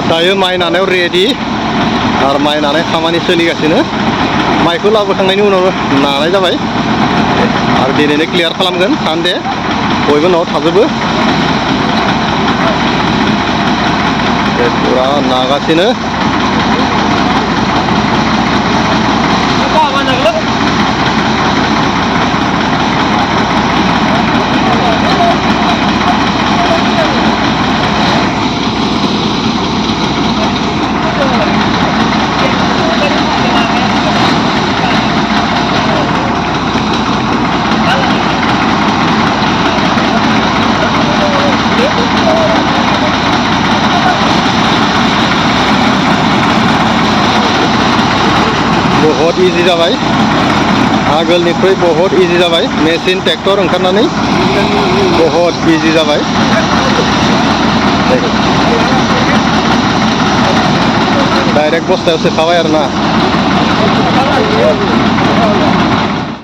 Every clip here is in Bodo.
दायो माइ नानायाव रेडि आरो माइ नानाय खामानि सोलिगासिनो माइखौ लाबोखांनायनि उनाव नानाय जाबाय आरो दिनैनो क्लियार खालामगोन सानदे बयबो न'आव थाजोबो फुरा नागासिनो बहुत इजि जाबाय आगोलनिख्रुइ बहुत इजि जाबाय मेसिन ट्रेक्टर ओंखारनानै बहुत इजि जाबाय डाइरेक्ट बस्थायाव सोखाबाय आरोना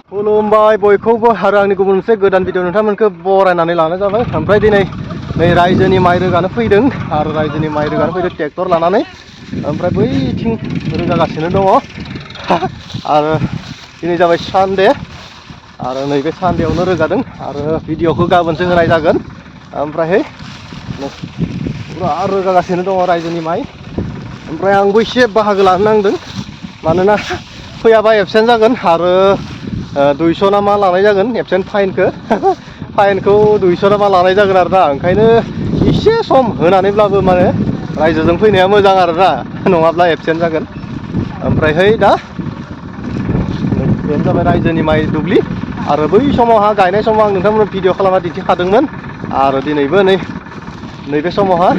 खुलुमबाय बयखौबो आरो आंनि गुबुन मोनसे गोदान भिडिअ नोंथांमोनखौ बरायनानै लानाय जाबाय ओमफ्राय दिनै रायजोनि माइ रोगानो फैदों आरो रायजोनि माइ रोगानो फैदों ट्रेक्टर लानानै ओमफ्राय बैथिं रोगागासिनो दङ आरो दिनै जाबाय सानडे आरो नैबे सानडेआवनो रोगादों आरो भिडिअखौ गाबोनसो होनाय जागोन ओमफ्रायहाय पुरा रोगागासिनो दङ रायजोनि माइ ओमफ्राय आंबो एसे बाहागो लानो नांदों मानोना फैयाबा एबसेन्ट जागोन आरो 200 ना मा लानाय जागोन एबसेन्ट फाइनखौ 200 ना मा लानाय जागोन आरोना ओंखायनो एसे सम होनानैब्लाबो माने रायजोजों फैनाया मोजां आरोना नङाब्ला एबसेन्ट जागोन ओमफ्रायहाय दा बेनो जाबाय रायजोनि माइ दुब्लि आरो बै समावहा गायनाय समाव आं नोंथांमोननो भिडिअ खालामना दिन्थिखादोंमोन आरो दिनैबो नैबे समावहा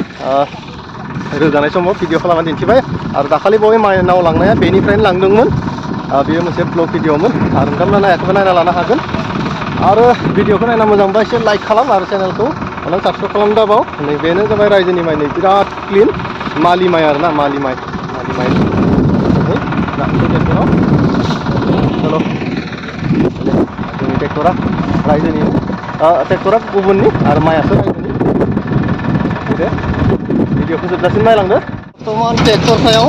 रोगानाय समाव भिडिअ खालामना दिन्थिबाय आरो दाखालि बावै माइनाव लांनाया बेनिफ्रायनो लांदोंमोन बेयो मोनसे ब्लग भिडिअमोन आरो नोंथांमोना नायाखैबा नायना लानो हागोन आरो भिडिअखौ नायना मोजां मोनबा एसे लाइक खालाम आरो चेनेलखौ अननानै साबस्क्राइब खालाम दाबाव नैबेनो जाबाय रायजोनि माइ नै बिराद क्लिन मालि माइ आरोना मालि माइ चलो जोंनि ट्रेक्टरा रायजोनि ट्रेक्टरा गुबुननि आरो माइआसो रायजोनि दे भिडिअखौ जोबजासिम नायलांदो बर्थमान ट्रेक्टर सायाव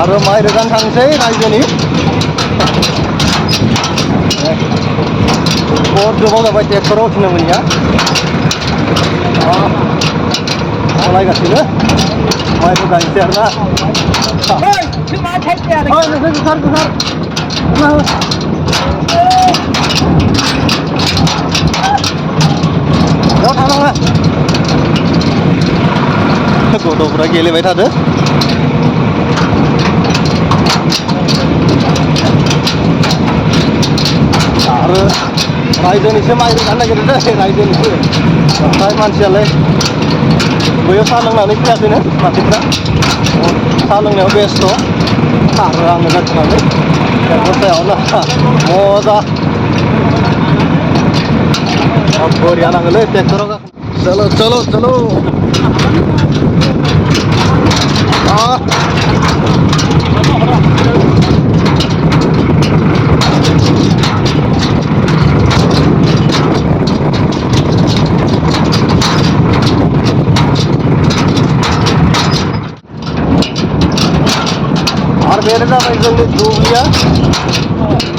आरो माइ रोगानो थांसै रायजोनि बहुत गोबाव जाबाय ट्रेक्टराव उथिनो मोनिया सालायगासिनो माइखौ गायनोसै आरोना नोंसोर गोसार बेयाव थानाङा गथ'फ्रा गेलेबाय थादो आरो रायजोनिसो माइ रोगानो नागिरदों रायजोनिसो ओमफ्राय मानसियालाय बैयाव साहा लोंनानै फैयाखैनो मानसिफ्रा साहा लोंनायाव बेस्थ' आरो आङो जाथनानै ट्रेक्टर सायावनो मजा बरिया नाङोलै ट्रेक्टराव चलो चलो चलो आरो बेनो जाबाय जोंनि दुब्लिया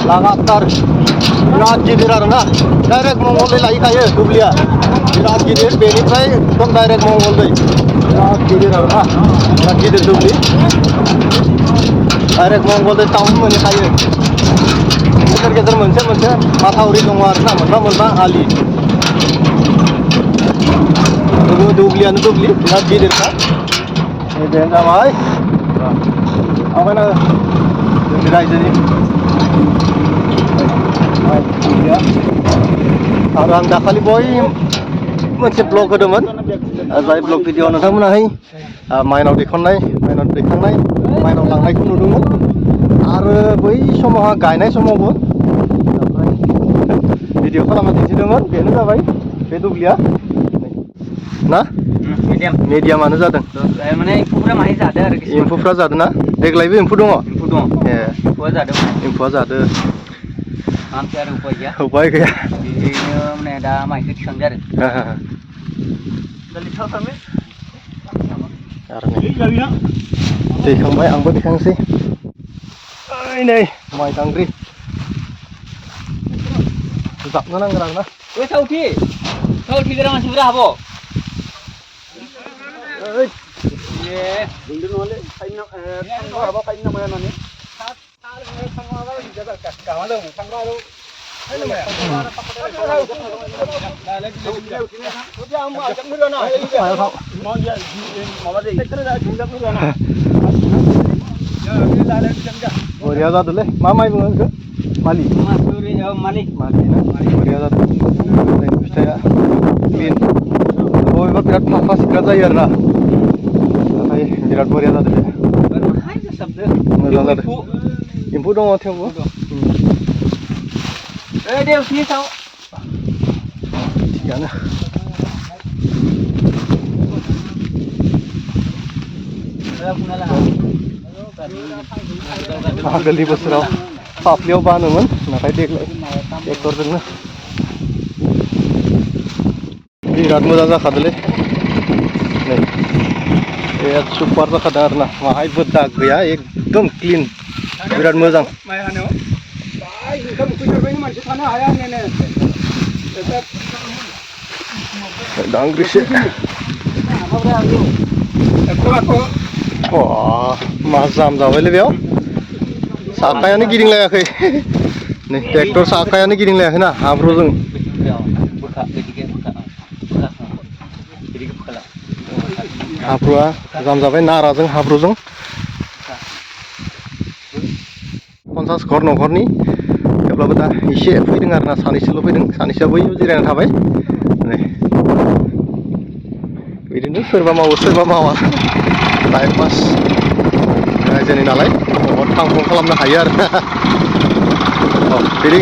लागातार बिराद गिदिर आरोना डाइरेक्ट मंगलदै लायखायो दुब्लिया बिराद गिदिर बेनिफ्राय एकदम डाइरेक्ट मंगलदै बिराद गिदिर आरोना बिराद गिदिर दुब्लि डाइरेक्ट मंगलदै टाउन मोनहैखायो गेजेर गेजेर मोनसे माथावरि दङ आरोना मोनबा आलि दुब्लियानो दुब्लि बिराद गिदिरखा बेनो जाबाय आवगायना जोंनि रायजोनि आरो आं दाखालि बय मोनसे ब्लग होदोंमोन जाय ब्लग भिडिअ नोंथांमोनाहाय माइनाव दैखांनाय माइनाव लांनायखौ नुदोंमोन आरो बै समावहा गायनाय समावबो भिडिअ खालामना दिन्थिदोंमोन बेनो जाबाय बे दुब्लिया ना मिडियामानो जादों माने एम्फौफ्रा माहाय जादों आरो एम्फौफ्रा जादों ना देग्लायबो एम्फौ दङ ए एम्फौआ जादों एम्फौआ जादों मानसि आरो उपाय गैया बिदिनो माने दा माइखौ थिखांदो आरो आरो दैखांबाय आंबो दैखांसै नै माइ दांग्रि जाबनो नांगोन आरोना थावथि गोरा मानसिफोरा हाबो बरिया जादोंलै मा माइ बुङो बेखौ मालि मालि बरिया जादों फिथाइया क्लिन बबेबा बिराद फाख्रा सिख्रा जायो आरोना नाथाय बिराद बरिया जादों मोजां जादों एम्फौ दङ थेवबो थिगानो आगोलनि बोसोराव फाफ्लियाव बानोमोन नाथाय देग्लाय ट्रेक्टरजोंनो बिराद मोजां जाखादोंलै नै बिराद सुपार जाखादों आरोना माहायबो दाग गैया एकदम क्लिन बिराद मोजां दांग्रिसे मा जाम जाबायलै बेयाव साखायानो गिदिंलायाखै नै ट्रेक्टर साखायानो गिदिंलायाखै ना हाब्रुजों हाब्रुआ जाम जाबाय नाराजों हाब्रुजों 50 घर न'खरनि थेवब्लाबो दा एसे फैदों आरोना सानैसोल' फैदों सानैसोआ बैयाव जिरायना थाबाय नै बिदिनो सोरबा मावो सोरबा मावा टाइम पास रायजोनि नालाय न'आव थां फन खालामनो हायो आरोना बिदि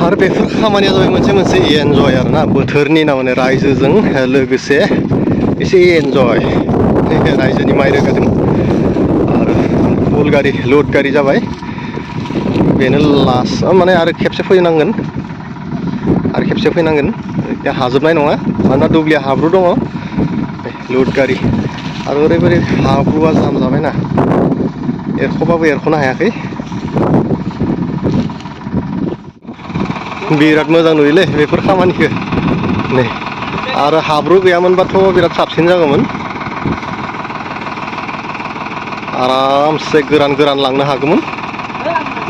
आरो बेफोर खामानिया जाबाय मोनसे एन्जय आरोना बोथोरनि ना माने रायजोजों लोगोसे एसे एन्जय रायजोनि माइ रोगादों आरो फुल गारि लड गारि जाबाय बेनो लास्ट माने आरो खेबसे फैनांगोन दा हाजोबनाय नङा मानोना दुब्लिया हाब्रु दङ लड गारि आरो ओरैबायदि हाब्रुआ जाम जाबायना एरख'बाबो एरख'नो हायाखै बिराद मोजां नुयोलै बेफोर खामानिखौ नै आरो हाब्रु गैयामोनबाथ' बिराद साबसिन जागौमोन आरामसे गोरान लांनो हागौमोन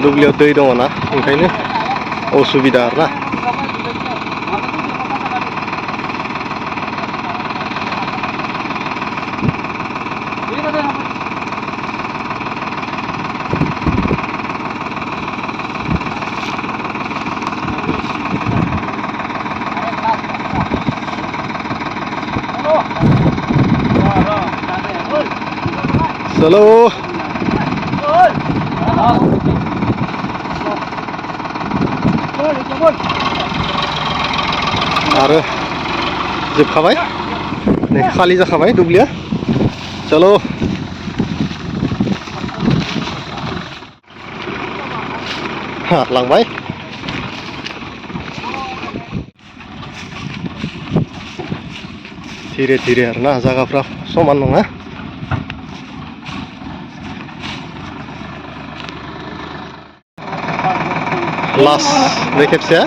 दुब्लियाव दै दङ ना ओंखायनो असुबिदा आरोना चलो आरो जोबखाबाय नै खालि जाखाबाय दुब्लिया चलो लांबाय धीरे आरोना जायगाफ्रा समान नङा लास्ट बे खेबसेया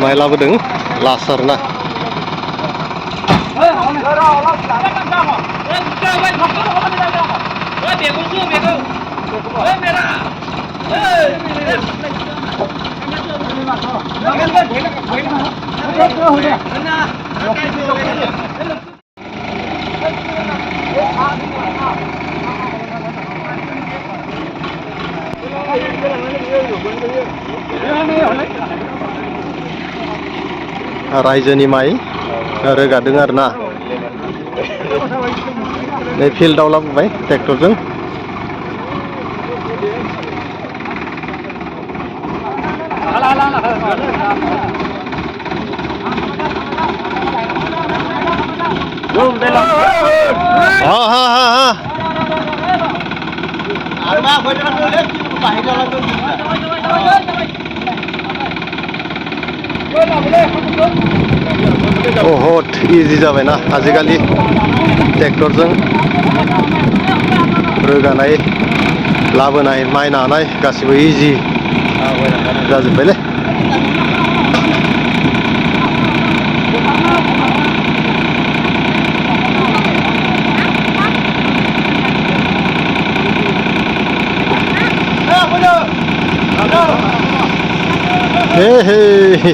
माइ लाबोदों लास्ट आरोना रायजोनि माइ रोगादों आरोना नै फिल्डआव लाबोबाय ट्रेक्टरजों बहुत इजि जाबायना आजिखालि ट्रेक्टरजों रोगानाय लाबोनाय माइ नानाय गासिबो इजि जाजोब्बायलै हे हे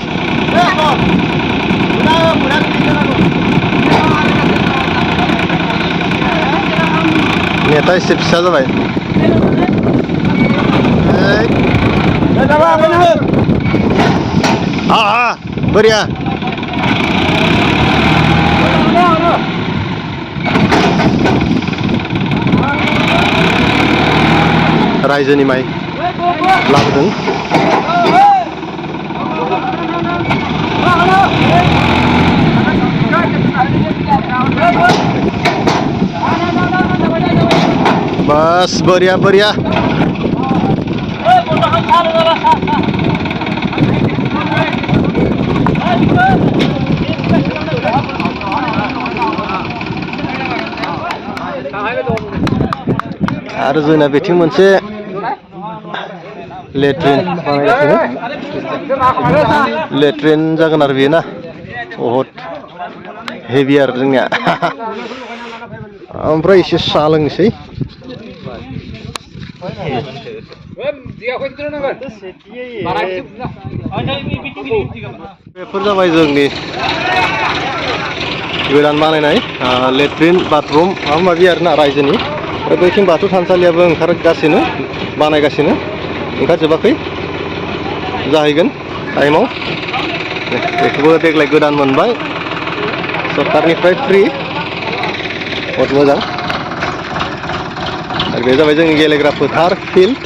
नेटा एसे फिसा जाबाय बोरिया रायजोनि माइ लाबोदों बस बढ़िया बढ़िया आरो जोंना बेथिं मोनसे लेट्रिन जागोन आरो बेयो ना बहुत हेभि आरो जोंनिया ओमफ्राय एसे साहा लोंनोसै बेफोर जाबाय जोंनि गोदान बानायनाय लेट्रिन बाथरुम माबा माबि आरोना रायजोनि बैथिं बाथौ थानसालियाबो ओंखारगासिनो बानायगासिनो ओंखारजोबाखै जाहैगोन टाइमाव बेखौबो देग्लाय गोदान मोनबाय सरकारनिफ्राय फ्रि बहुत मोजां आरो बे जाबाय जोंनि गेलेग्रा फोथार फिल्ड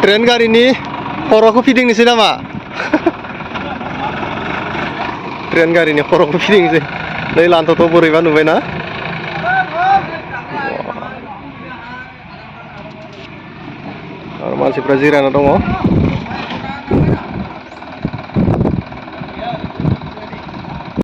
ट्रेन गारिनि खर'खौ फिदिंनोसै नामा ट्रेन गारिनि खर'खौ फिदिंनोसै नै लान्थ'थ' बोरैबा नुबायना आरो मानसिफ्रा जिरायना दङ